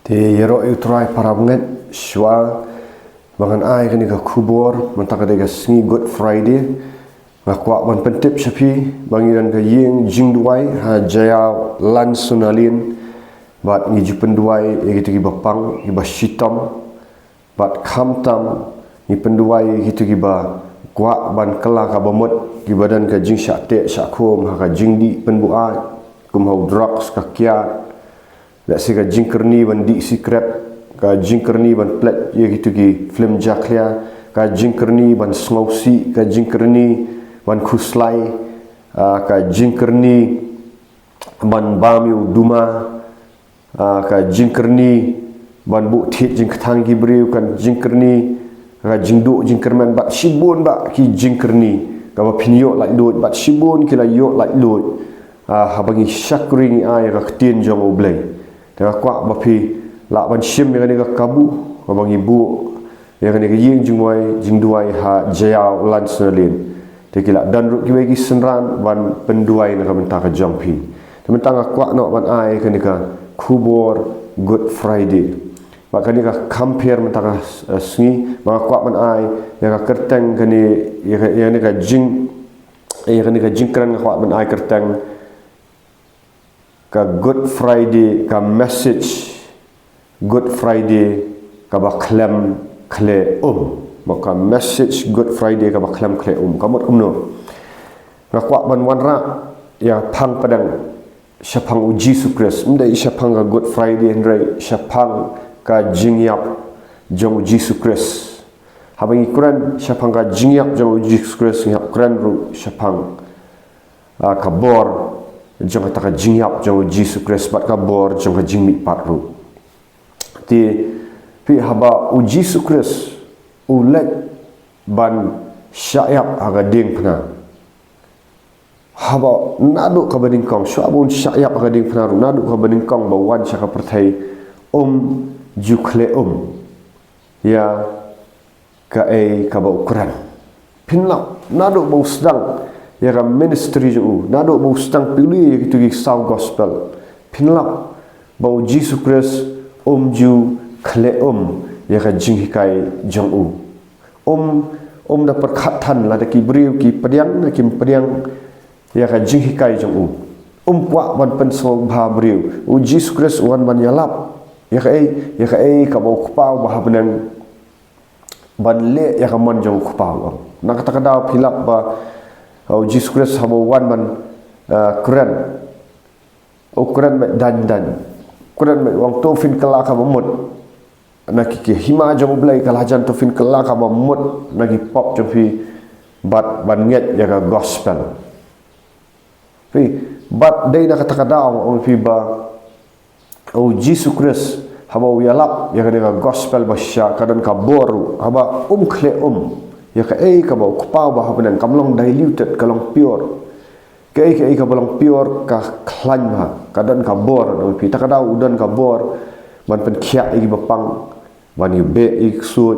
Ti yero utrai parabnget shwa bangan ai kani ka kubor mentaka de sngi Good Friday ngakwa ban pentip shapi bangiran ka ying jingduai ha jaya lan sunalin bat ngi penduai gitu gi bapang gi bashitam bat khamtam ni penduai gitu gi ba kwa ban kala ka bamut gi badan ka jing syate syakum ha ka jingdi penbuai kum hau drugs ka kiat la siga jingkerni ban di secret ka jingkerni ban plat ye gitu gi film jaklia ka jingkerni ban snausi ka jingkerni ban khuslai ka jingkerni ban bamiu duma ka jingkerni ban bu thit jing khang gi briu kan jingkerni ka jingdu jingkerman ba shibun ba ki jingkerni ka ba pinyo lai lut ba shibun ki la yo lai lut ha bangi shakri ni ai ka tin jong oblei ta kwa ba phi la ban shim yang ni ka kabu ka bangi bu yang ni ka ying jingwai jingduai ha jaya lan selin tekila dan ru ki bagi senran ban penduai na ka benta ka jampi tementang kwa no ban ai ka ni ka kubor Good Friday maka ni ka compare mentaka sngi maka kwa ban ai ya ka kerteng ka ni ya ni ka jing ya ni ka jingkran ka kwa ban ai kerteng ka Good Friday ka message Good Friday ka ba klem kle maka message Good Friday ka ba klem kle kamot umno ngakwa ban wanra ya phang padang syapang uji sukres mdai syapang ka Good Friday ndrai syapang ka jingyap jong uji sukres habangi Quran syapang ka jingyap jong uji sukres ngap Quran ru syapang ka bor jong kata ka jingyap jong uji sukres bat ka bor jong ka jingmi patru ti pi haba uji sukres ulet ban syayap aga ding pna haba nadu ka beningkong syabun syayap aga ding pna nadu ka beningkong bawan syaka perthai jukle ya ka ka ba ukuran pinlap nadu bau sedang ya ka ministry ju nadu bau sedang pilih gitu gi saw gospel pinlap bau Jesus Christ ju kle ya ka jinghikai jong da perkhatan la da ki briu ki pediang ya ka jinghikai jong kwa ban penso bha briu Jesus Christ wan ban yalap ya ka ka bau kupau bah benang ban le ya ka man jong kupau nak kata kada pilap ba Jesus Christ habo wan ban Quran Quran dan Quran wang tofin kala ka mamut nak ki hima jong blai kalajan tofin kala ka mamut nagi pop jong fi bat ban nget ya ka gospel fi bat dai nak kata kada ong fi ba Jesus Christ haba yalap ya ka gospel basya kadan ka boru haba kle ya ka ka ba kupau ba haban kamlong diluted kalong pure ka ka balong pure ka klan ba kadan ka bor no pi takada udan ka bor ban pen khia igi bapang ban be iksud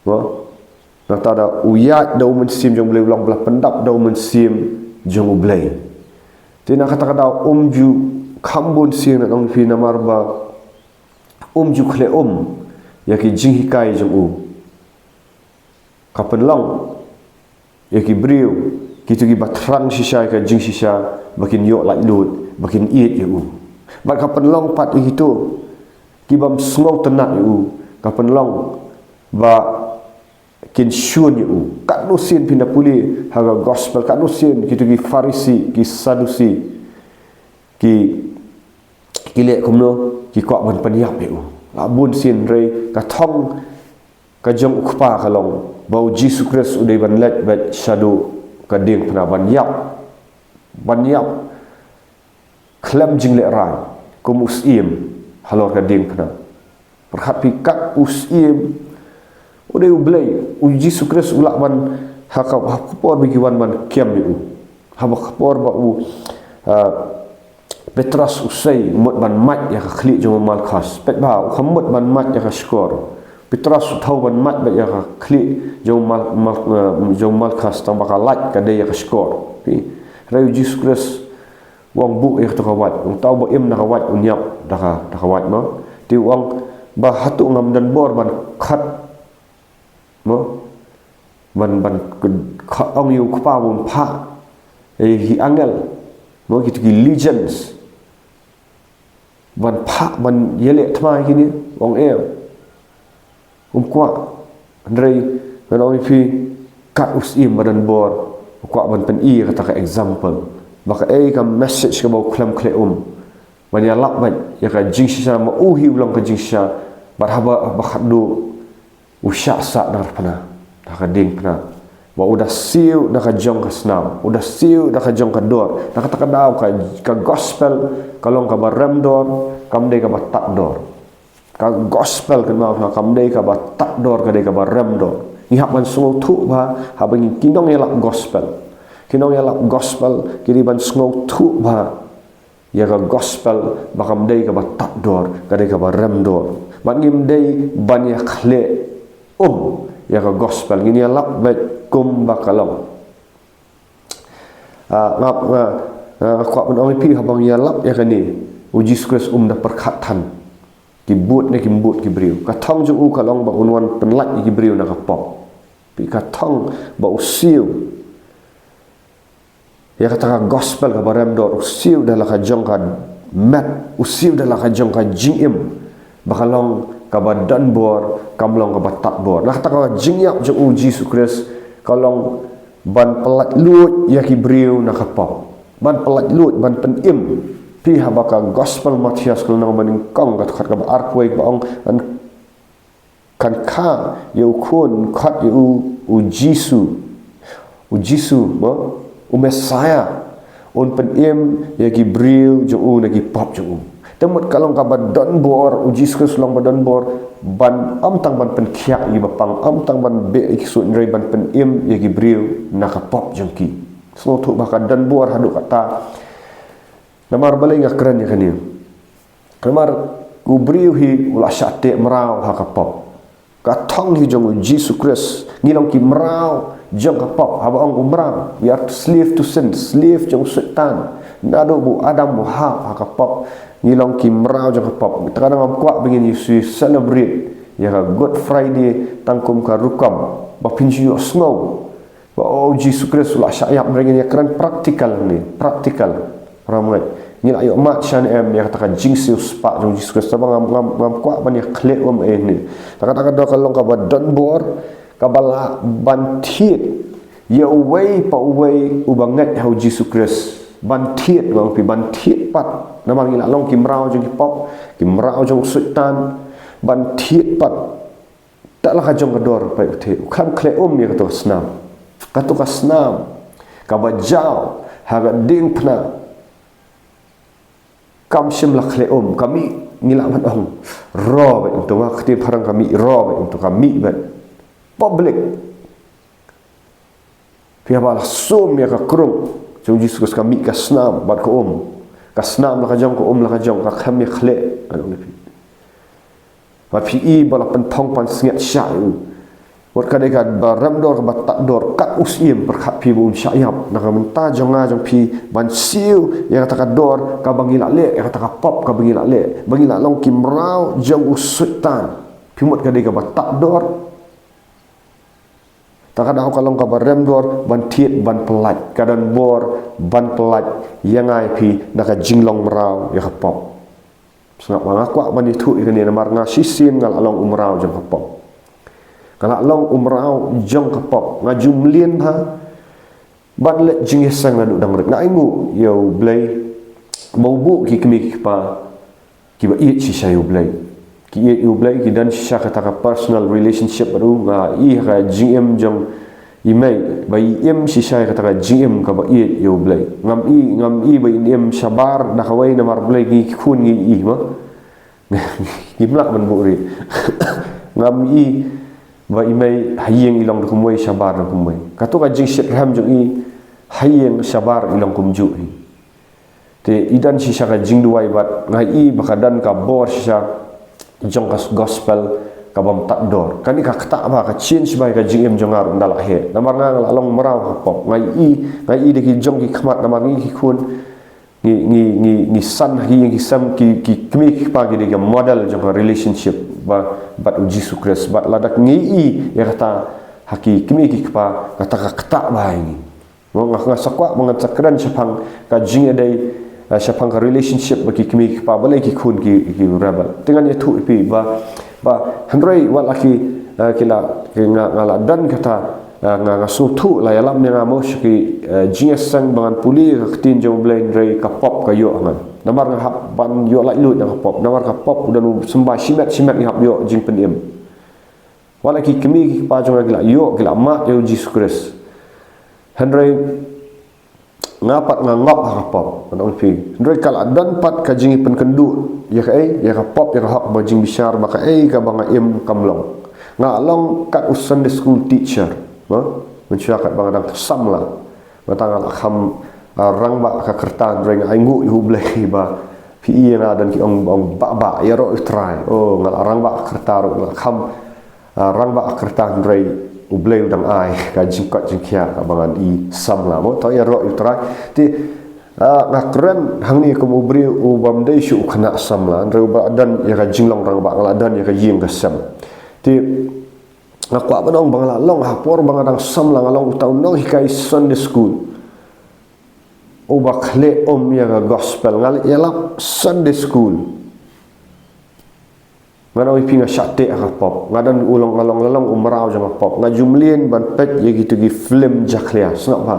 no na tada uyat do men sim jong blai ulang belah pendap do men sim jong blai tina kata kada ju khambun sing na dong fi namar ba ju khle ya ki jinghikai jong kapan long ya ki briu kitu gi batrang sisa ka jing sisa bakin yo lai lut bakin iet yu ba kapan long pat itu ki bam smau tenat yu kapan long ba kin shun yu kat no sin pinda puli haga gospel kat no sin kitu gi farisi ki sadusi ki le kumno ki ko ban paniap yu la bun sin re ka thong ka jong khpa ka long bau Jesus Christ udai ban let bet shadow ka ding pna ban yap klam jing le rai kum usim halor ka ding pna perhat pi kat usim udai ublai Jesus Christ ulak ban hakapor bagi wan ban kiam yu haba khapor ba Petras usai mut ban mat ya ka khli jong mal khas pet ba khamut ban mat ya ka skor Petras thau ban mat ba ya ka khli jong mal khas tang ba ka lat ka de ya ka skor pi rayu Jesus Christ wang bu ya to ka wat wang tau ba im na ka wat unyap da ka wat ma ti uang ba hatu ngam dan bor ban khat mo ban ong yu kpa bun pha hi angel mo gitu ki legends ban pha ban yele thma kini ong kwa andrei ong fi kat usim badan bor kwa ban pen i kata ka example baka ka message ka bau klam kle ban ya lap ban ya ka jingsha ma uhi ulang ka jingsha barhaba bakhadu usya sa dar pana dah ka ding pana ba udah siu dah ka jong ka snam udah siu dah ka jong ka dor dah ka takadau ka gospel kalong ka baram dor kam dei ka batak dor ka gospel kan ma kam dei ka batak dor ka dei ka baram dor ni hak ban sungau thu ba ha bang kinong ya lap gospel kiri ban sungau thu ba ya ka gospel ba kam dei ka batak dor ka dei ka baram dor ban ngim dei ban ya khle ya ka gospel ngini ya lap bet kum bakalong ngap kwa ban ong pi habang ya lap ya kani uji skres dah perkhatan kibut ki briu ka thong ju kalong ba unwan penlat ki briu na ka pop pi ka thong ba usiu ya kata gospel ka baram dor usiu dalam ka jong ka mat usiu dalam ka jong ka jingim bakalong ka badan bor kamlong ka batak bor nah kata ka jingyap ju uji skres kalong ban pelat lut ya ki briu na ka pop ban pelat lut ban penim pi habaka gospel Matias kalong baning kong kat ka arkway ba ong an kan ka yu kun khat yu ujisu ba Messiah on penim ya ki briu ju na ki pop ju temut kalong ka badan bor uji skres long badan bor ban tang ban pen khia i bapang tang ban be ki su nrei ban pen im ye ki briu na ka pop jengki so thu ba ka dan bor hadu kata namar balai nga kran ya kani namar ku briu hi ula syate merau ha ka pop ka thong hi jong Jesus Christ ngilong ki merau jong ka pop ha ba ong umrang we are slave to sin slave jong setan nado bu adam bu ha ka pop ngilong ki merau jong ka pop kadang kwa bengin you celebrate ya ka Good Friday tangkum ka rukam ba pinju snow ba Jesus Christ ula syayap bengin ya kran praktikal ramai ngil ayo mat shan ya kata jingsiu spa jong Jesus Christ ngam kwa ban ya khle ni kata do kalong ka badan bor ka bala bantit ya away ubangat how Jesus Christ bantit bang pi bantit pat namang ila long kimrao jong pop kimrao jong setan bantit pat taklah ka jong kador pa uthi kham khle ya katu ka snam ka bajau haga ding pna kam sim la khle kami ngila man ong ro ba untuk waktu parang kami ro ba untuk kami ba public pia bala sum ya ka krum jong Jesus kami ka snam bat ko ka snam la ka jong ko la ka jong ka kham ya khle anu ni ba pi i bala pen thong pan snget sha wat ka de ka baram dor ka batak dor kat usim perkhat pi bun syayap na ka menta jonga jong pi ban siu ya kata ka dor ka bangila le ya kata ka pop ka bangila long kimrau jong usutan pi mot ka de ka batak dor takadang kalong ka baram dor ban tiet ban pelat kadan bor ban pelat yangai pi na ka jinglong merau ya ka pop sengak mangakwa ban itu ikani namar nga sisim ngal along umrau jong ka pop kalau long umrau jong kapop ngaju mlien ha ban le jingesang na dang rek na ingu yo blai bobu ki kemi pa ki ba i chi sayo blai ki yo blai ki dan sha kata ka personal relationship baru nga i ka jingem jong imei ba im si sha kata ka jingem ka ba i yo blai ngam i ba im sabar na kawai na mar blai ki khun ngi i ma gimlak man buri ngam i ba imei hayeng ilong kumoi sabar kumoi katu ka jing shit ram jong i hayeng sabar ilong kumju hi te idan si sha ka jing duai bat ngai i bakadan ka bor sha jong ka gospel ka bam tak dor kan ka kata ba ka chin sibai ka jing em jongar ndala he namar nga along merau hapok ngai i de ki jong ki khmat namar ngi ki khun ngi san ngi sam ki kmi pagi dia model jong relationship bat Jesus Christ bat ladak ngi ya kata haki kmi ki pa kata kata bai ni ngah sakwa mengatakan sepang ka jing adai sepang ka relationship bagi kmi ki pa balai ki khun ki rebel dengan itu pi ba handrei walaki kila ngala dan kata nga sutu la yalam ni nga mos ki jiesang bangan puli tin jong blain rei ka pop ka yo ngan namar nga hap ban yo lai lut nga pop namar ka pop dan sembah simet ni hap yo jing peniem wala ki kemi ki pa jong gila yo gila mak yo Jesus Christ henrei ngapat nga ngop ha pop anong pi henrei kala dan pat ka jing pen kendu ya ka ya ka pop ya ka hak ba jing bisyar ba ka ka banga im kamlong nga long kat Sunday school teacher mencuakat bangadang samla matangal kham rang ba ka kertan reng aingu yu blai ba pi ina dan ki ong ba ya ro try ngal rang ba kertar kham rang ba kertan rei ublai udang ai ka jingkot jingkia ka bangan i samla mo to ya ro try ti ngakren hang ni ko ubri ubam dei shu khana samla reu ba dan ya ka jinglong rang ba ngala dan ya ka ying ka sam ti ngakwa banong bangala long hapor bangadang sam lang along utaw no hikai Sunday school ubakhle ya gospel ngal yala Sunday school ngano ipinga syate pop ngadan ulong along lalong umrau jama pop ngajumlien ban pet ye gitu gi film jaklia snap ha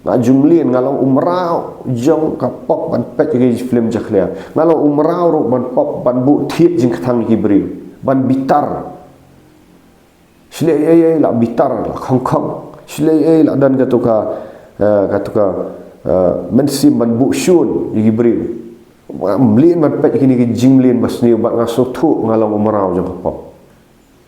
ngajumlien ngalong umrau jong ka pop ban pet ye film jaklia ngalong umrau ro ban pop ban bu thiet jing thang hibri ban bitar Silai la bitar la khong silai la dan katuka mensim ban bu syun igi beri mlin man pet kini ki jinglin basni bat ngaso thu ngalong umrau jang pop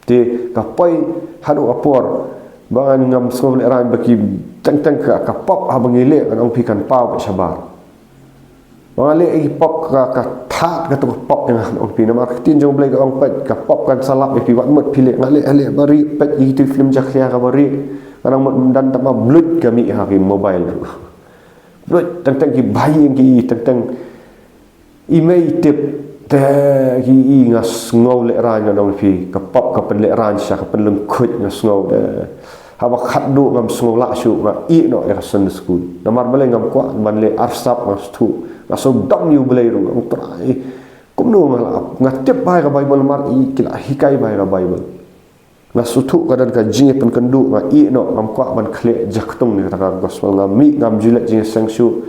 te kapai hadu apor bangan ngam skol ran baki teng ka pop ha bangile an ong pikan pau sabar bangale igi pop ka that ka pop yang ong pi namar tin jong blai ka ong pet ka pop kan salap pi wat mot pile ngale ale bari pet itu film jakya ka bari kanang mot dan tama blut kami ha ki mobile blut tentang ki bayi ki tentang email tip te ki ngas ngau le ran ngong pi ka pop ka pen le ran sha ka pen leng khut ngas ngau de ha ba khat du ngam ngau la shu nga i no ya Sunday school namar bale ngam kwa ban le arsap ngas tu ngaso dam yu belai ru ang trai kumno ngatep bai ka Bible mar i kila hikai bai ka Bible ngaso tu kadan ka jing pen kendu nga i no ngam kwa ban khle jaktung ni ka gospel ngam mi ngam julet jing sangsu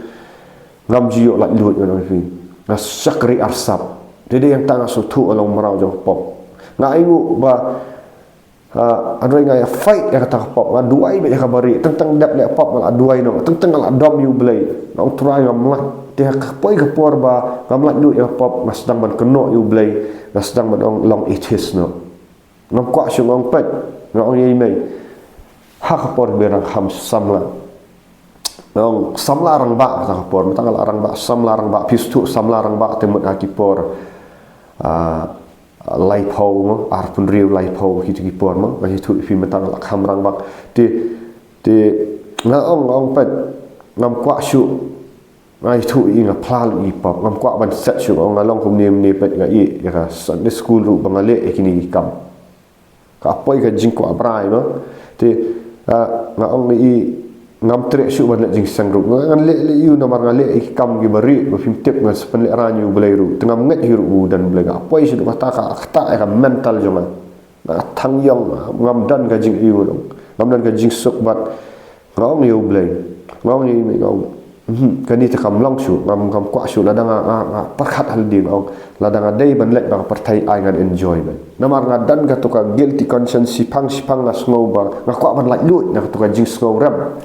ngam jiyo la lut no fi ngas sakri arsap dede yang tanga so tu along marau jong pop nga ingu ba adoi nga fight ya kata pop nga duai be ka bari tentang dap le pop nga duai no tentang la dom yu belai ngam trai ngam lat dia kapoi kapor ba ngamlat du ya pop masdang ban keno yu blai masdang ban long itis no ngam kwa shu ngong pet ngong yei mai ha kapor berang ham samla ngong samla rang ba ta kapor matang arang ba samla rang ba pistu samla rang ba temut akipor lai pau mo arpun riu lai pau hitu kipor mo ba hitu fi matang la kham rang ba ti ngong pet ngam kwa shu ngai thu inga plal i pop ngam kwa ban set shu ong along kum nim ni pet ngai ya ka Sunday school ru bangale ekini kam ka poi ka jing ko abrai no te nga ong ni ngam tre shu ban le jing sang ru ngan le yu na mar ngale ik kam gi bari ba fim tip ngas pen le ran yu blai ru tengam ngat hiru dan blai ga poi shu ka ta ka mental jonga na thang yong ngam dan ka jing yu no ngam dan ka jing suk bat ngong yu blai ngong ni me ngong kani te kam long shu ngam kwa shu ladang parkhat hal din ong ladang dei ban let bang partai ai ngan enjoy ban namar ngadan ka to ka guilty conscience sipang na sngow ba ngakwa ban lak lut na to ka jing sngow ram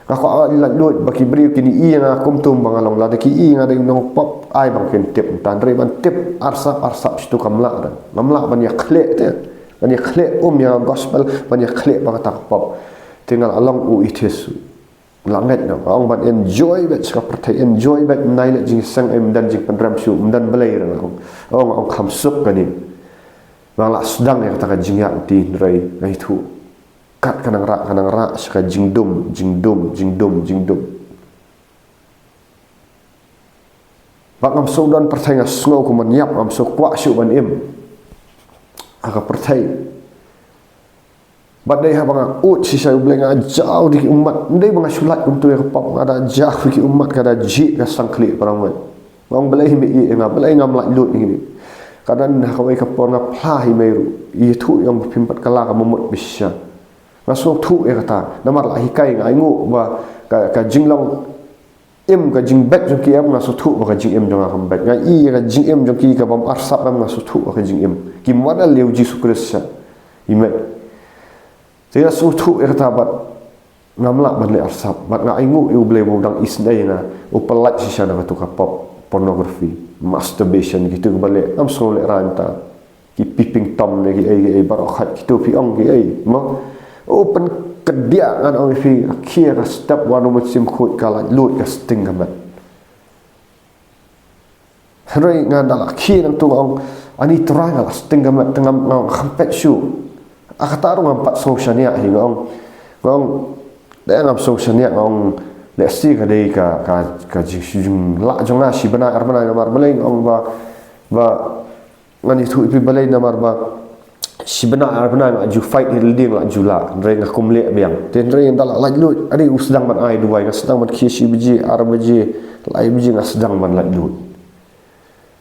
ngakwa lak lut baki bri kini i nga kum tum bang along ladaki i nga dei nong pop ai bang ken tip tan re ban tip arsa stu kam la dan mamla ban ya khle te ban ya khle ya gospel ban ya khle bang tak pop tinggal along u itis langet no ong ban enjoy bet ska pertai enjoy bet nai le jing sang em dan jing penram shu dan belai ra ong kham sup kani wala sedang ya kata jing yak ti rai ngai thu kat kanang ra ska jing dum bak ngam so don perthai nga slow ko man yap ngam so kwa shu ban im aka perthai badai ha banga ut si sai ubleng jauh di umat ndai banga sulat untuk ya pop ada jauh di umat kada ji ka sangkli parangan ngam belai mi nga belai ngam la lut ini kadang nak kawai kapor nga plah meru i thu yang pimpat kala ka momot bisya masuk thu e kata namar la hikai nga ingu ba ka jinglong im ka jing bet jong ki am nga so thu ba ka jing im jong am bet nga i ka jing im jong ki ka bam arsap am nga so thu ba ka jing im ki mada leu ji sukresya ime saya so thu e kata bat ngamla ban le arsap bat nga ingu u ble mo dang isnai na upalat sisa na ka pop pornografi masturbation gitu balik am so le ranta ki piping tom ne ki ai barokhat ki to pi ong ki ai mo open kedia ngan ong fi akhir step wanu musim khut kala lut ka sting gamat hroi ngan dal akhir nang tu ong ani terang ala sting gamat tengam ngam khampet shu akataru ngam pat social nia hi ngong da ngam social nia ngong le si ka dei ka jing la jong na shi bana arbana namar balai ong ba ngani thu pi balai namar ba si bena arbana ju fight hilding la jula re nga kumle biang ten re ndala la lut ari usdang man ai duai nga sedang man khishi biji arbaji lai biji nga sedang man la lut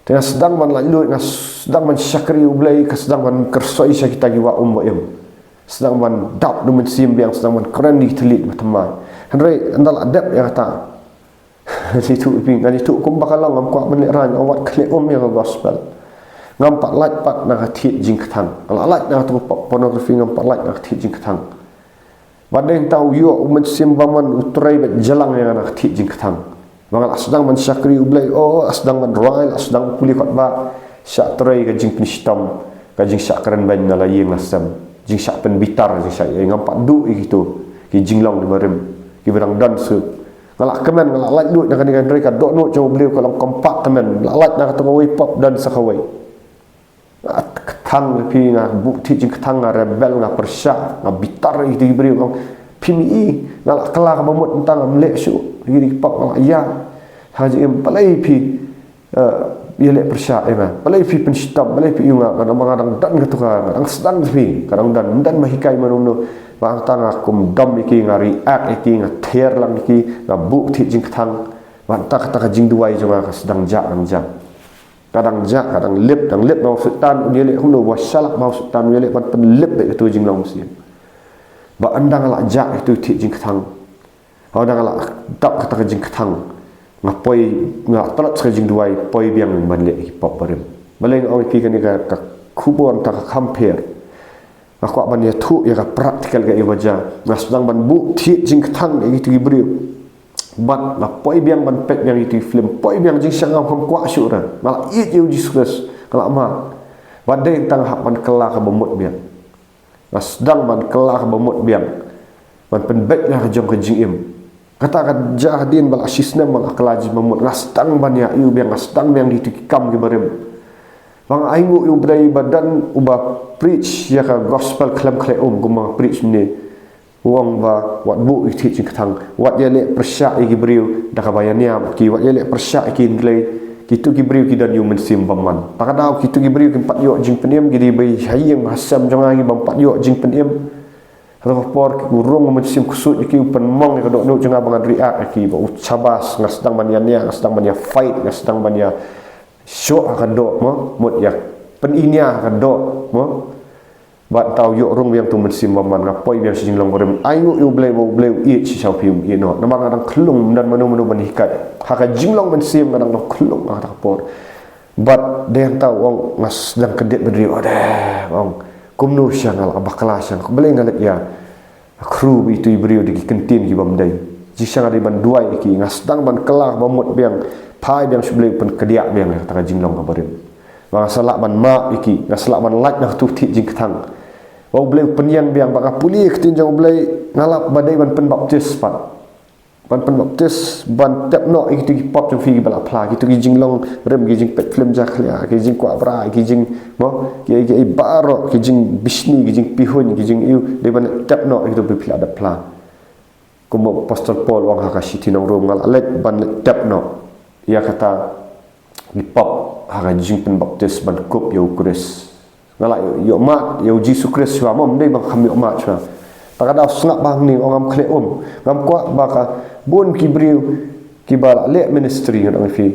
ten sedang man la lut nga sedang man syakri ublai ka sedang man kersoi sya kita giwa em sedang man dap du men sim biang sedang man keren di telit matamai re ndala adab ya kata situ pi ngani tu kum bakalang ngam kwa men ran awat kle yang gospel ngam pat lait pat na thit jing khang la lait na tu pornografi ngam pat lait na thit jing khang badeng tau yo men sim baman utrai bet jalang yang na thit jing khang bangal asdang man syakri ublai asdang man royal asdang puli kot ba syak trai ka jing pinistam ka jing syak keren ban na la yeng lasam jing syak pen bitar jing syak ngam pat du gitu ki jing long di marim ki berang dan su ngalak kemen ngalak lait du dengan mereka dok no jauh beliau kalau kompak kemen lait na tengah pop dan sakawai ketang pi nga bukti jing ketang nga rebel nga persya nga bitar itu diberi ngam pimi nga kala ka mamut tentang amlek su giri pop nga ya haji em palai pi yele persya ema palai pi penstam palai pi nga kadang dan ketuka kadang sedang pi kadang dan mahikai manungno bang tang akum dom iki nga react iki nga ther lang iki nga bukti jing ketang wan tak jing duai jonga ka sedang jang kadang jak kadang lip mau sultan dia lek hulu wasalak mau sultan dia lek pan lip itu jing long muslim ba andang la jak itu ti jing khang hodang la dap kata jing khang ngapoi nga talat sa jing duai poi biang ban lek hip hop barem baleng oi ki kan ka kubon ta compare aku ban ya tu ya ka practical ga ibaja nasdang ban bu ti jing khang itu gibri bat la poi biang ban pek yang itu film poi biang jing sang ngam kwa syura mala i je Jesus kala ma badai tang hak ban kela ka bomot biang nasdang ban kela ka bomot biang ban pen bek la jong ka jing im kata ka jahdin bal asisna mal aklaji bomot nasdang ban ya iu biang nasdang biang itu kam ge barem bang aingu iu brai badan ubah preach ya ka gospel klam gumang preach ni wong ba wat bu iti jing khang wat yele persya iki briu da ka bayania ki wat yele persya iki nilai kitu ki briu ki dan human sim baman pakadau kitu ki briu ki pat yo jing peniem gidi bai hayeng hasam jangan gi bam pat yo jing peniem ro por ki urung mo sim kusut iki pen mong ka dok no jangan bangan riak iki ba ucabas ngasdang mania ngasdang mania fight ngasdang mania show akan dok mo mut ya peninya akan dok mo bat tau yo rong yang tu mensim baman ngapoi biang sing long gorem ayu yu blei i si sau pium i no namang adang klung dan manu banikat haka jinglong mensim adang no klung ada por bat deng tau ong ngas dang kedet berdiri ode ong kumnu syangal abakala syang beleng ngalet ya kru itu ibrio di kentin ki bamdai jisang ada ban duai ki ngas dang ban kelah bamut biang pai biang sublei pen kediak biang ta jinglong kabarim bang salak ban ma iki ngas salak ban lak nah tu ti jing ketang wau blei penyan biang baka puli ketinjau blei ngalap badai ban pen baptis pat ban pen baptis ban tep no iki ti pop jong fi bala pla gitu ki jinglong rem ki jing pet film jaklia ki jing kwa bra ki jing mo ki baro ki jing bisni ki jing pihun ki jing iu de ban tep no itu bi pla da pla kumo pastor Paul wang haka siti nong rom ngal alek ban tep no ia kata Ipap haka jing pen baptis ban kup yo Kris ngala yo mat yo Jesus Kris wa mom dei bang kham yo mat chwa takada snap bang ni ongam khle ngam kwa baka bon kibriu kibala le ministry ngam fi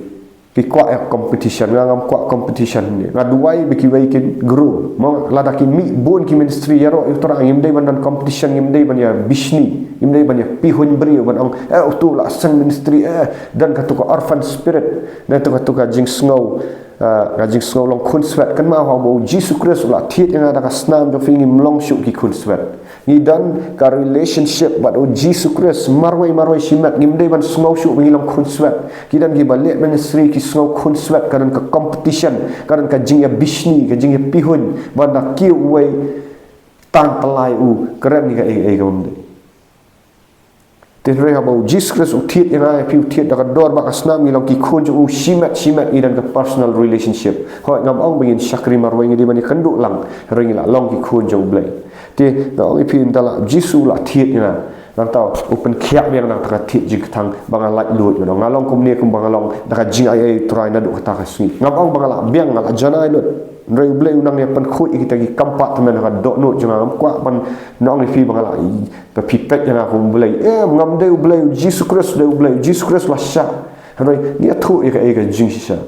ki kwa competition ngam kwa competition ni ngaduai biki wai ki guru mo lada ki mi bon ki ministry yaro utora ngim dei ban competition ngim dei ban ya bishni ngim dei ban ya pihun briu ban ong tu la sang ministry dan katuka orphan spirit dan katuka jing snow jing snow long kun sweat kan ma ha bo Jesus Christ la thiet nga da ka snam do fingi mlong shu ki kun sweat ni dan ka relationship but Jesus Christ marwai shimat ngim dei ban snow shu bingi long kun sweat ki dan gi balik ministry ki snow kun sweat kan ka competition kan ka jing ya bishni ka jing ya pihun ban da ki wei tan talai keren ni ka ka mom dei Terus apa Jesus Christ utiat yang ada pi utiat dekat dor bak asnam ngilang ki kun ju shimat idan ke personal relationship. Hoi ngam ong bingin syakri marwai ngi di bani kenduk lang ring la long ki kun ju blai. Ti na ong pi ndala Jesus la tiat ina. Nang tau open kiap yang nang taka tiat jing tang bangal lait lut yo ngalong kum ni kum bangalong dekat jing ai try na du kata kasni. Ngam ong bangala biang ngala janai lut. Nrei blai unang ni pen khoi kita gi kampat teman dekat dok nut jang ngam kwa pan nong ni fi bangala ta pipet yang aku blai ngam deu blai Jesus Christ la sha roi ni thu e jing sha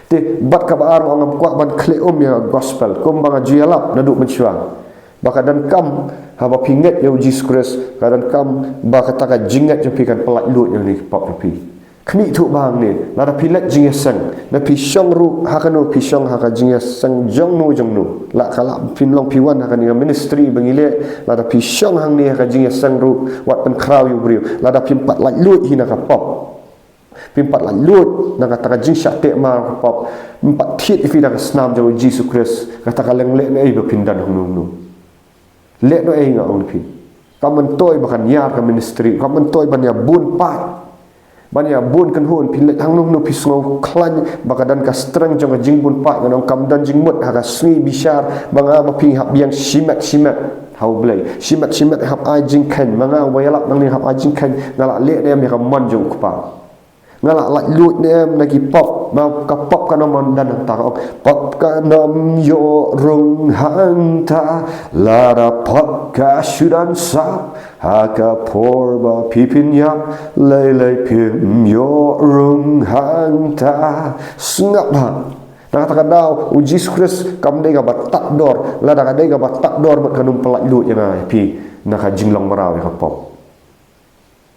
te bat ka bar ngam kwa ban khle ya gospel kum banga jialap na du menchuang baka dan kam haba pinget ya Jesus Christ kadan kam baka taka jingat je pikan pelak lut yang ni pop pi kni thu bang ni la da pilet jing sang na pi shong ru hakano pi shong haka jing sang jong nu la kala pin long pi wan haka ni ministry bangile la da pi shong hang ni haka jing sang ru wat pen kraw yu briu la da pin pat la lut hina ka pop pin pat la lut na ka taka jing sha te ma ka pop pat thiet ifi da ka snam jo Jesus Christ ka taka leng le nei be pin dan hung nu le no ei nga on pi kamen toy bakan yar ka ministry kamen toy ban ya bun pat banya bun kan hun pilet hang nu pisngo klan bakadan ka streng jong jing bun pa nganong kamdan jing mut ha sni bishar manga maping hab yang shimat hau blai shimat hab a jing kan manga wayalap nang ni hab a jing kan ngala le ne me ka man jong kupa ngala la lut ne nagi pop ma ka pop ka no man dan ta pop ka nom yo rung hang ta la da pop ka shudan sa ha ka por ba pipin ya lei pim yo rung hang ta sngap ha nak ta dau Jesus Christ kam dei ga bat tak dor la da dei ga bat tak dor mat kanum pelak lut yang ai pi nak jinglong marau ka pop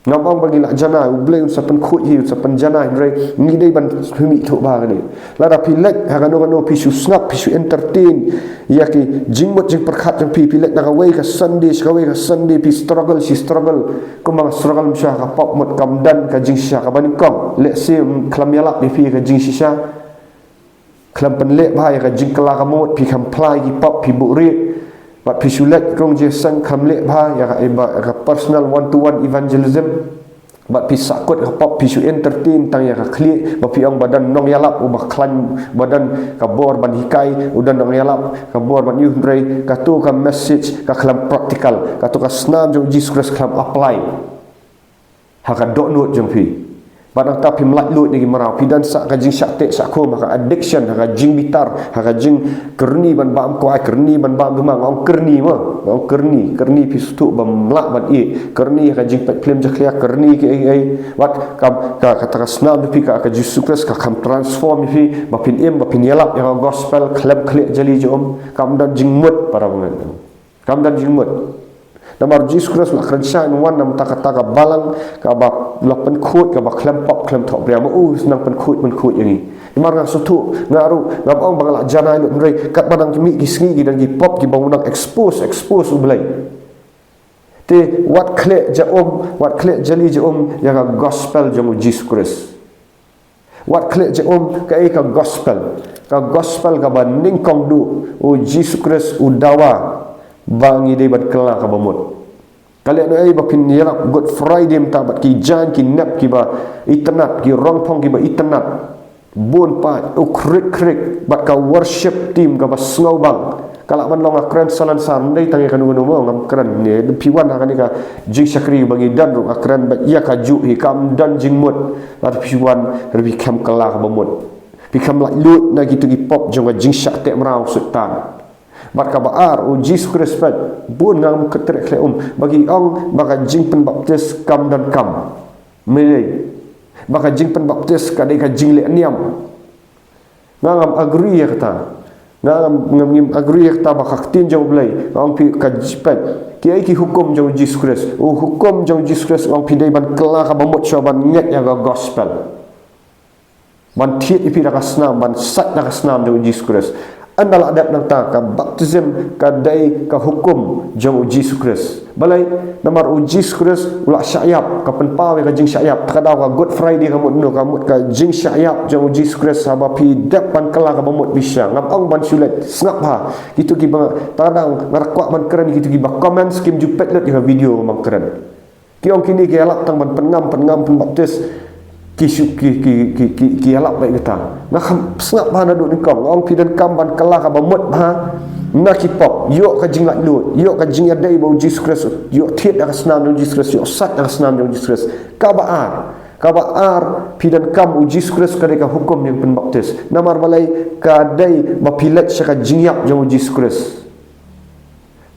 ngabang bagi la jana ublei sapan khut hi sapan jana re ni dei ban humi tho ba ni la da pilek ha kanu pisu snap pisu entertain yaki jingmot jing perkhat jang pilek da wei ka Sunday pi struggle kumang struggle msha ka pop mot kamdan ka jing sha ka ban kom le sim klam yalap ni fi ka jing sha klam pen le bhai ka jing kala ka mot pi kam plai ki pop pi buri But pisulat rong je sang kamle bha ya ka personal one to one evangelism but pisakut ka pop pisu entertain tang ya ka kli ba piang badan nong yalap ubah klan badan ka bor ban hikai udan nong yalap ka bor ban yuhrei ka tu ka message ka klam practical ka tu ka snam jong Jesus Christ klam apply ha ka dok nut jong pi Padang tapi melak lut ni marau pidan sak kajing syakte sakko maka addiction ha jing bitar ha jing kerni ban bam ko ai kerni ban bam gemang ong kerni ma ong kerni pistu bam melak ban i kerni ha jing pet claim jaklia kerni ke ai wat ka kata snab pi ka Jesus Christ ka kam transform fi bapin bapin yalap yang gospel klem klik jali jom kam dan jing mut para pengen kam dan jing mut Namar Jesus Christ la krensan wan nam taka balang ka ba lapen khut ka ba klem pop klem thok bria ma senang pen khut yang ni imar nga sutu ngaru ngam ong bangala janai lut nrei kat badang mi gisngi gi dan gi pop gi bangunang expose ublai te wat kle jali ja yang gospel jamu Jesus Christ wat kle ja ka gospel ka ba ningkong du Jesus Christ udawa bangi dei bat kala ka bamut kalian ai bapin yalap Good Friday mta bat ki jan ki nap ki ba itnat ki rongpong ki ba itnat bon pa krik bat ka worship team ka ba sngau bang kala man long akran salan sam dei tangi kanu mo ngam kran ni piwan ha ka jing sakri bagi dan ru akran ba ya ka ju hi kam dan jing mut lat piwan rebi kam kala ka bamut Pikam lak lut na gitu gi pop jong jing syak tek merau sultan. Bat ka baar o Jesus Kristus bun ngam ketrek le bagi ong baka jing pen baptis kam dan kam. Melei. Baka jing pen baptis ka dei ka jing le niam. Ngam agree ya kata. Ngam agree ya kata baka tin jong blai. Ong pi ka jipet. Ki ai ki hukum jong Jesus Kristus. O hukum jong Jesus Kristus ong pi dei ban kela ka bamut coban nget ya gospel. Ban tiet ipi dak asnam ban sat dak asnam jong Jesus Kristus. Andal adab nang ta ka baptism ka dai ka hukum jong Jesus Kristus. Balai namar Jesus Kristus ula syayap ka penpawe ka jing syayap takadaw ka Good Friday ka mudno ka mut ka jing syayap jong Jesus Kristus haba pi depan kala ka bamut bisa ngam ong ban sulet snap ha gitu ki ba takadaw ngarakwa ban keren gitu ki ba comment skim jupet let ka video mang keren ki ong kini ki alak tang ban pengam baptis ki alap baik kita nak snap ba na do ni kong ong pidan kam ban kala ka bamut ha na ki pop yo ka jing lak lut yo ka jing adai bo Jesus Kristus yo thiet dak snam jo Jesus Kristus yo sat dak snam jo Jesus Kristus ka baar pidan kam u Jesus Kristus ka ka hukum yang pen baptis namar balai ka dai ba pilet syaka jing yap jo Jesus Kristus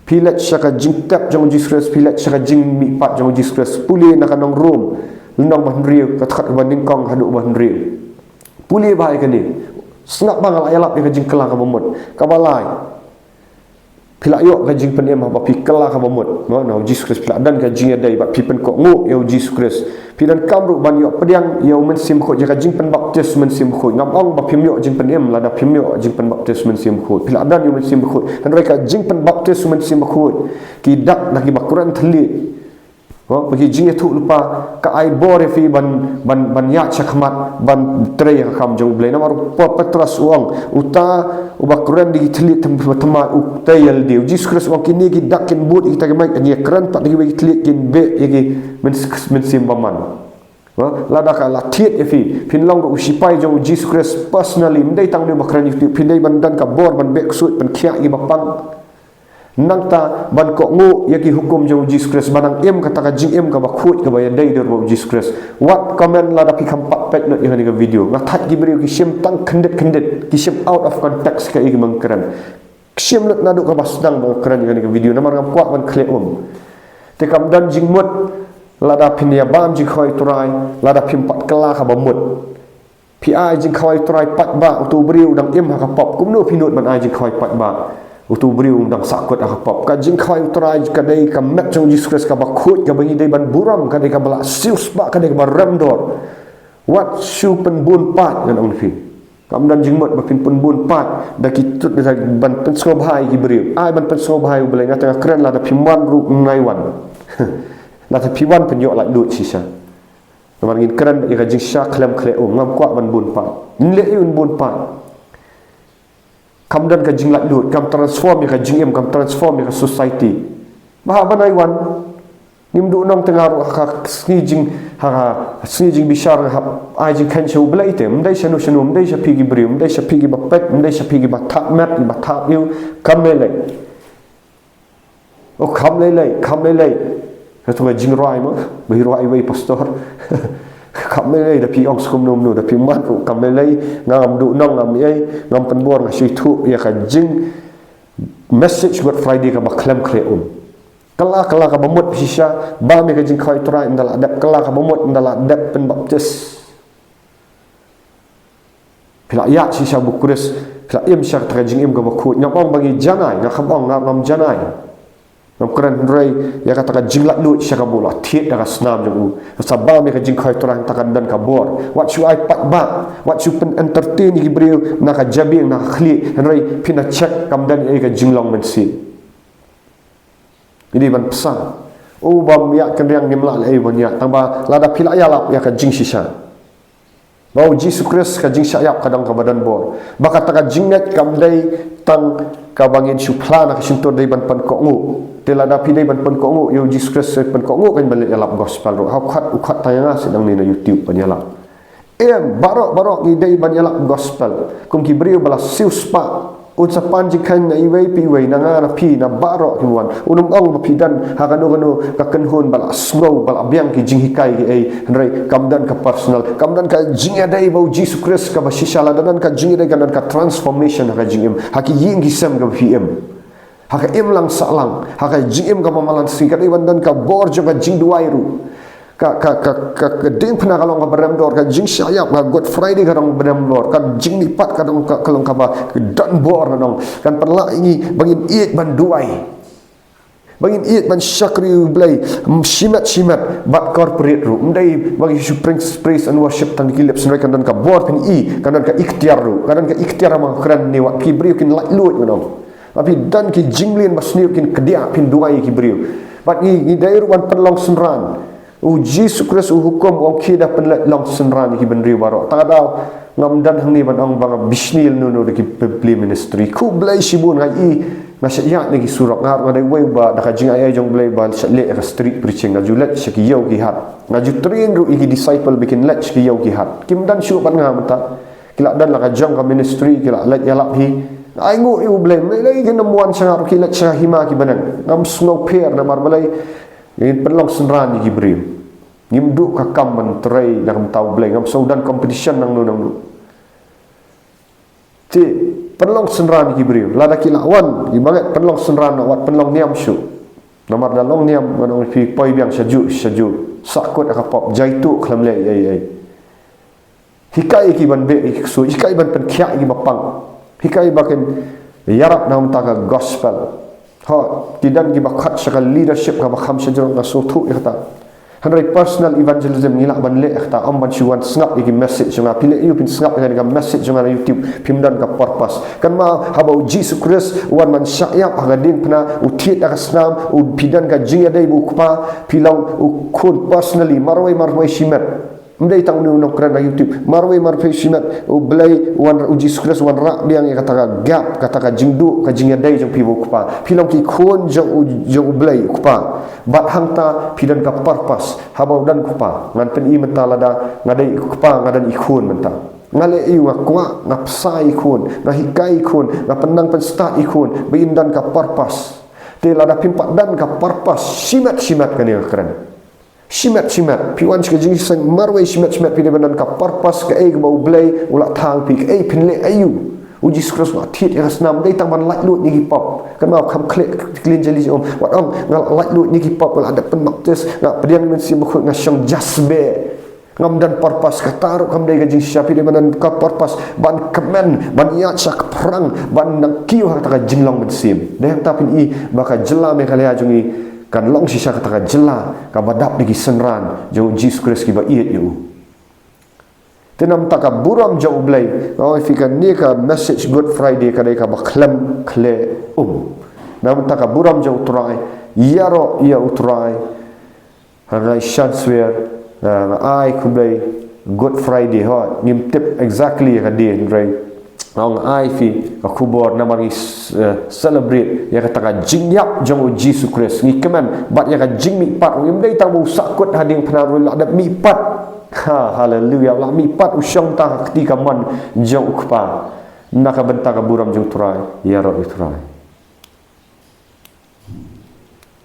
pilet syaka jing tap jo Jesus Kristus pilet syaka jing mi pat jo Jesus Kristus puli nak nong room Lendang bahan riu, katakat banding kong haduk bahan riu. Pulih bahaya ke ni. Senap bang alap yang kajing kelah ka bamut. Kabalai. Pilak yok kajing peniem apa pi kelah ka bamut. No Jesus Kristus pilak dan kajing adai bat pi pen kok ngu ya Jesus Kristus. Pidan kamru ban yok pediang ya mensim khot ja kajing pen baptis mensim khot. Ngam ong ba pim yok jing peniem lada pim yok jing pen baptis mensim khot. Pilak dan yo mensim khot. Dan mereka jing pen baptis mensim khot. Kidak nak bakuran telit. Bagi jing itu lupa ka ai bore fi ban ya chakmat ban tre kam jong blai namar Petrus uang uta ubakran di telit tempat utayal dia Jesus Kristus wang kini ki dakin but kita ke mai ni kran tak di telit kin be yagi men simbaman lada ka la tiet fi pinlong ru sipai jong Jesus Kristus personally mendai tang dia bakran itu pindai bandan ka bor ban be ksut ban khia i bapang nang ta ban ko ngu yaki hukum jong Jesus Kristus banang em kata ka jing em ka bakhut ka bayan dai der bo Jesus Kristus what comment la da pi kam pat pet not yang ni video ngathat gi beri ki sim tang kendet ki sim out of context ka igi mangkran sim not nadu ka basdang mangkran yang ni video namar ngam kwak ban khle te kam dan jing mut la da pin ya bam jing khoi turai la da pim pat kala ka bamut pi ai jing khoi turai pat ba tu beri udang em ha ka pop kum no pinut man ai jing khoi pat ba utu beriu dang sakut akapop ka jing khoi utrai ka dei ka mek jong Jesus Kristus ka bakhut ka bangi dei ban buram ka dei ka bala sius ba ka dei ka ramdor wat su pen bun pat ngan ong fi kam dan jing mot bakin pen bun pat da ki tut da ban pen so bhai ki beriu ai ban pen so bhai boleh ngata keren la da pimwan ru ngai wan la ta piwan pen yo la lut sisa nomor ngin keren ya ka jing sha khlem khle ngam kwa ban bun pat le yun bun pat kam dan ka jing lat lut kam transform ka jing em kam transform ka society bah banai wan nim du nong tengar ka snijing bishar ha ai jing kan chou blaite mdai shanu mdai sha pigi bri mdai sha pigi bapet mdai sha pigi bathap mat bathap yu kam le o kam le ka tu jing roi mo bi roi wei pastor kam le da pi ong skum nom no da pi mat kam le ngam du nong ngam ei ngam pen bor nga sui thu ya ka jing message Good Friday ka baklem khle kala ka bamut sisa ba me ka jing khoi tra indal adap kala ka bamut indal adap pen baptis pila ya sisa bukuris pila im syak tra jing im ka bakhut nyam ong bagi janai nga kham ngam janai nam kran rei ya kata ka jinglat lu syaka bola thiet da snam jong sabba me ka jing khoi torang takan dan ka bor what you I pat ba what you pen entertain ki breu na ka jabi na khli rei pina check kam dan e ka jinglong men si ini ban pesan o bam ya kan yang nimla le ban ya tamba lada pila ya lap ya ka jing sisa bau Jesus Kristus ka jing syayap kadang ka badan bor baka taka jingnet kam dai tang ka bangin supla na kasintor dai ban pan ko ngu tela da pi dai ban pan ko ngu yo Jesus Kristus pan ko ngu kan balik alap gospel ro ha khat tayanga sedang ni na YouTube pan yalap barok ni dai ban yalap gospel kum ki brio bala sius pa unsa panjikan na iway piway na nga na pi na baro kinuan unum ong mapidan hakano kakenhon bala snow bala biang ki jinghikai ki ay hanray kamdan ka personal kamdan ka jingadai bau Jesus Christ ka basisala danan ka jingadai kanan ka transformation ka jingim haki ying gisam ka pm haka im lang salang haka jingim ka pamalan sikat iban ka borjo ka jingduairu ka ding pernah kalau nggak beram dor ka jing syayap ka God Friday ka dong beram dor ka jing lipat ka dong kalau ka ba dan bor dong kan perla ini bangin iet ban duai bangin iet ban syakri blai shimat bat corporate ru ndai bagi praise and worship tan kilip senai kan dan ka bor pen i kan dan ka ikhtiar ru kan dan ka ikhtiar ma kran ni wa kibriu kin lat lut dong tapi dan ki jinglin basniu kin kedia pin duai kibriu bat ni dai ruan perlong senran Jesus Christ hukum orang kida penlat long senran ki benri baro tak ada ngamdan hang ni ban ong bang bisnil nuno de ki pebli ministry ku blai sibun ngai i nasyat ni ki surak ngar ngai wei ba da ka jing ai jong blai ba le ka street preaching ngajulat syaki yau ki hat ngaju train ru ki disciple bikin let syaki yau ki hat kim dan syu ban ngam ta kila dan la ka jong ka ministry kila let yalap hi ai ngu i blai mai lai ki namuan sangar ki let syah hima ki banan ngam snow pair na mar balai in perlong senran ni gibrim ngimdu ka kam mentrai nak tahu bleng ngam saudan competition nang nu ti perlong senran ni gibrim lada kilawan gibangat perlong senran wat perlong niam syu namar dalong niam manong pi poi biang saju sakut ka pop jaitu khlam le ai hikai ki ban be su hikai ban pen khya gi mapang hikai baken yarap nam ta ka gospel ha tidak gibakat sekal leadership ka bakham sejong ka sotu ikhta hanrai personal evangelism ngilak ban le ikhta am ban chuan snap gi message nga pile you pin snap ga message nga YouTube pimdan ka purpose kan ma habau Jesus Christ wan man syayap ha ding pna utiet ka snam u pidan ka jinga dai bu kpa pilau u kun personally marwai shimat mdai tang nu nok ran YouTube marwai shimat u blai wan u Jesus Christ wan rak biang kata gap kata jingdu ka jinga dai jong pibu kpa pilau ki kun jong u blai kpa bat hangta pidan ka purpose habau dan kpa ngan pen i mentala da ngadai kpa ngadan ikun menta ngale i wa kwa ngapsai ikun ngahikai ikun ngapenang pen start ikun beindan ka purpose te lada pimpat dan ka purpose simat kan ya keren simat piwan ke jing sang marwai simat pi deban ka purpose ka ai bau blai ula thang pi ai pinle ayu uji skros wa thit ya snam dai tang ban light lut ni pop kan mau kham clean jeli wat ong ngal light lut ni pop wala ada penmaktes na pediang men si bukhut ngasyang jasbe ngam dan purpose ka taruh kam dai gajing syapi deban ka purpose ban kemen ban ia sak perang ban nang kiu ha ta jinglong mensim dai tapin i baka jela me kali ajungi kan long sisa kata jela ka badap digi senran jauh Jesus Christ ki ba iet yu tenam taka buram jauh blai oh fikan ni ka message Good Friday kadai ka baklam kle nam taka buram jauh turai yaro ia utrai hanai shanswer ai kublai Good Friday ho ngim tip exactly ka dia right ang ai fi kubor namari celebrate ya kata jingyap jong Jesus Christ ni keman bat ya ka jing mi pat ngim dai tamu sakut hading penarul ada mi pat ha haleluya la mi pat usyang ta ketika man jong ukpa naka benta ka buram jong turai ya ro turai